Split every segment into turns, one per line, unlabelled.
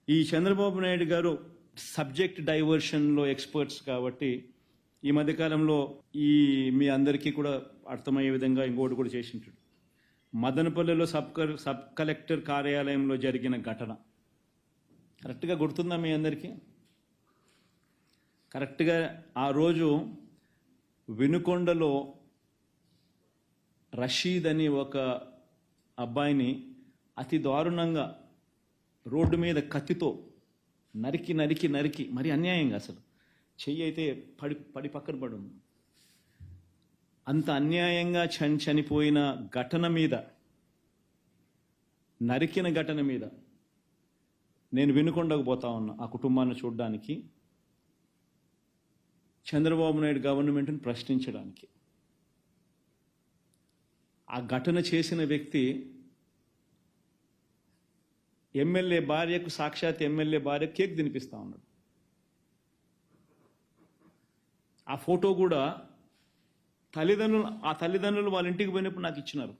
ఈ చంద్రబాబు నాయుడు గారు subject డైవర్షన్లో experts కాబట్టి ఈ మధ్యకాలంలో మీ అందరికీ కూడా అర్థమయ్యే విధంగా ఇంకోటి కూడా చేసింటాడు. మదనపల్లిలో సబ్ కలెక్టర్ కార్యాలయంలో జరిగిన ఘటన కరెక్ట్గా గుర్తుందా మీ అందరికీ? కరెక్ట్గా ఆ రోజు వినుకొండలో రషీద్ అని ఒక అబ్బాయిని అతి దారుణంగా రోడ్డు మీద కత్తితో నరికి మరి అన్యాయంగా, అసలు చెయ్యి అయితే పడి పక్కన పడి ఉంది. అంత అన్యాయంగా చనిపోయిన ఘటన మీద, నరికిన ఘటన మీద నేను వినుకొండకు పోతా ఉన్నా ఆ కుటుంబాన్ని చూడడానికి, చంద్రబాబు నాయుడు గవర్నమెంట్ని ప్రశ్నించడానికి. ఆ ఘటన చేసిన వ్యక్తి ఎమ్మెల్యే భార్యకు, సాక్షాత్ ఎమ్మెల్యే భార్య కేక్ తినిపిస్తా ఉన్నాడు. ఆ ఫోటో కూడా తల్లిదండ్రులు వాళ్ళ ఇంటికి పోయినప్పుడు నాకు ఇచ్చినారు.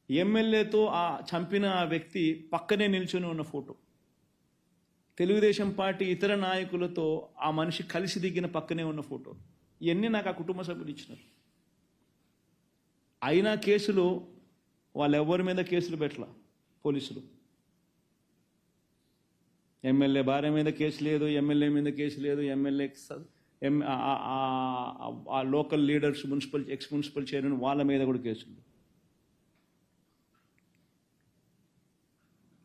ఎమ్మెల్యేతో ఆ చంపిన ఆ వ్యక్తి పక్కనే నిల్చొని ఉన్న ఫోటో, తెలుగుదేశం పార్టీ ఇతర నాయకులతో ఆ మనిషి కలిసి దిగిన పక్కనే ఉన్న ఫోటో, ఇవన్నీ నాకు ఆ కుటుంబ సభ్యులు ఇచ్చినారు. అయినా కేసులు వాళ్ళెవ్వరి మీద కేసులు పెట్టలా పోలీసులు. ఎమ్మెల్యే భార్య మీద కేసు లేదు, ఎమ్మెల్యే మీద కేసు లేదు, ఆ local leaders, X municipal chairman వాళ్ళ మీద కూడా కేసులు.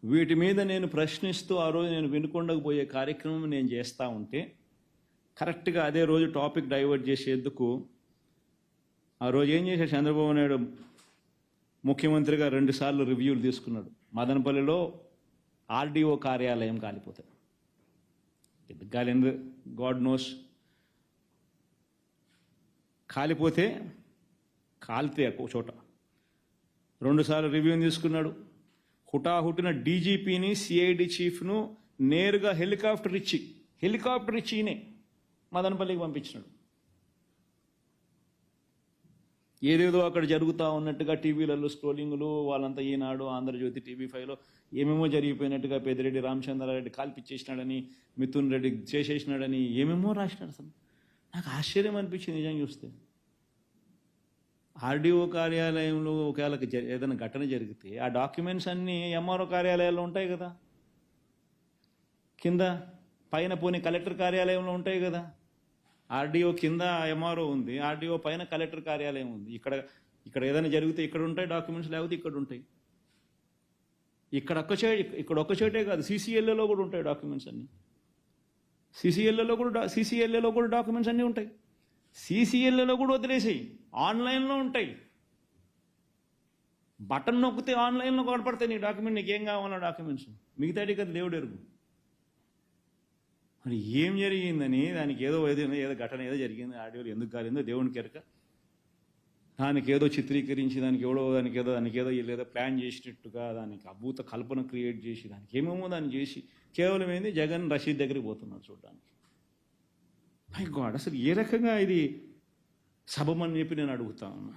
వీటి మీద నేను ప్రశ్నిస్తూ ఆ రోజు నేను వినుకొండకు పోయే కార్యక్రమం నేను చేస్తూ ఉంటే, కరెక్ట్గా అదే రోజు టాపిక్ డైవర్ట్ చేసేందుకు ఆ రోజు ఏం చేశాడు చంద్రబాబు నాయుడు, ముఖ్యమంత్రిగా 2 సార్లు రివ్యూలు తీసుకున్నాడు. మదనపల్లిలో ఆర్డీఓ కార్యాలయం కాలిపోతాడు, ఎందుకు కాలింది గాడ్ నోస్. కాలితే ఒక చోట 2 సార్లు రివ్యూని తీసుకున్నాడు. హుటాహుటిన డీజీపీని, సిఐడి చీఫ్ను నేరుగా హెలికాప్టర్ ఇచ్చినే మదనపల్లికి పంపించినాడు. ఏదేదో అక్కడ జరుగుతూ ఉన్నట్టుగా టీవీలలో స్క్రోలింగ్లు, వాళ్ళంతా ఈనాడు, ఆంధ్రజ్యోతి, TV5లో ఏమేమో జరిగిపోయినట్టుగా, పెద్దిరెడ్డి రామచంద్రారెడ్డి కాల్పిచ్చేసినాడని, మిథున్ రెడ్డి చేసేసినాడని ఏమేమో రాసినాడు. అసలు నాకు ఆశ్చర్యం అనిపించింది నిజంగా చూస్తే. ఆర్డీఓ కార్యాలయంలో ఒకవేళ ఏదైనా ఘటన జరిగితే ఆ డాక్యుమెంట్స్ అన్నీ ఎంఆర్ఓ కార్యాలయాల్లో ఉంటాయి కదా, కింద పైన పోనీ కలెక్టర్ కార్యాలయంలో ఉంటాయి కదా. ఆర్డీఓ కింద ఎంఆర్ఓ ఉంది, ఆర్డీఓ పైన కలెక్టర్ కార్యాలయం ఉంది. ఇక్కడ ఏదైనా జరిగితే ఇక్కడ ఉంటాయి డాక్యుమెంట్స్, లేకపోతే ఇక్కడ ఉంటాయి. ఇక్కడ ఒక్క చోటే కాదు, సీసీఎల్ఏలో కూడా ఉంటాయి డాక్యుమెంట్స్ అన్నీ. సీసీఎల్ఏలో కూడా డాక్యుమెంట్స్ అన్నీ ఉంటాయి. సీసీఎల్ఏలో కూడా వదిలేసాయి, ఆన్లైన్లో ఉంటాయి. బటన్ నొక్కితే ఆన్లైన్లో కనపడతాయి నీ డాక్యుమెంట్, నీకేం కావాలో డాక్యుమెంట్స్. మిగతాటి కదా దేవుడు ఎరుగు. మరి ఏం జరిగిందని, దానికి ఏదో ఘటన ఏదో జరిగింది, ఆడియోలు ఎందుకు కాలేదో దేవునికి ఎరక. దానికి ఏదో చిత్రీకరించి దానికి ఏదో వీళ్ళేదో ప్లాన్ చేసినట్టుగా దానికి అభూత కల్పన క్రియేట్ చేసి దానికి ఏమేమో దాన్ని చేసి కేవలం ఏంది జగన్ రషీద్ దగ్గరికి పోతున్నాడు చూడడానికి. మై గాడ్, అసలు ఏ రకంగా ఇది సబమని చెప్పి నేను అడుగుతా ఉన్నా.